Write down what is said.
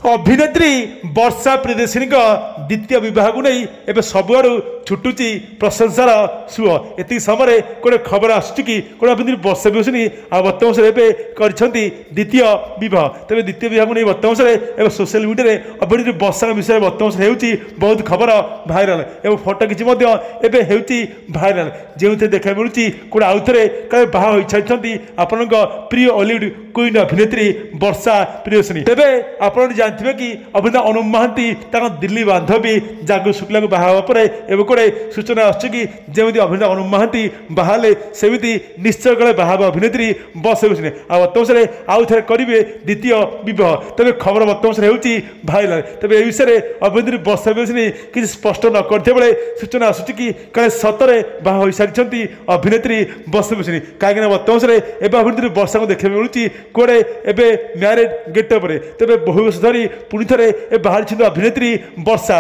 अभिनेत्री वर्षा प्रियदर्शिनी द्वितीय विवाह को नहीं एवं सबुआड़ छुटुची प्रशंसार सुह एति समय गोटे खबर आसुची गोटे अभिनेत्री वर्षा प्रियदर्शिनी बर्तमान समय कर द्वितीय विवाह तेज द्वितीय विवाह को नहीं बर्तमान समय सोशल मीडिया अभिनेत्री वर्षा विषय बर्तमान होती बहुत खबर भाइराल और फोटो किसी भाइराल जो देखा मिलूँ गोटे आउ थे बाहा हो सारी आपण प्रिय हॉलीवुड क्वीन अभिनेत्री वर्षा प्रियदर्शिनी तेरे आप जानते कि अभिनेता अनुप महांती दिल्ली बांधवी जागृत शुक्ला को बाहा पर गोटे सूचना आसुची जमी अभिनेता अनुप महांती बाहले सेमती निश्चय कले बाहा अभिनेत्री वर्षा प्रियदर्शिनी बर्तमान आउ थे करेंगे द्वितीय विवाह तेज खबर बर्तमान होती भाइराल तेज ए विषय में अभिनेत्री वर्षा प्रियदर्शिनी किसी स्पष्ट न करते बेले सूचना आसुची कि कहे सतरे बाहा हो सारी अभिनेत्री वर्षा प्रियदर्शिनी कहीं बर्तमान एवं अभिनेत्री वर्षा को देखा मिलूँ कौड़े एवं म्यारेज गेटअप तेज बहु वर्ष धरी पुणी थे बाहरी अभिनेत्री वर्षा।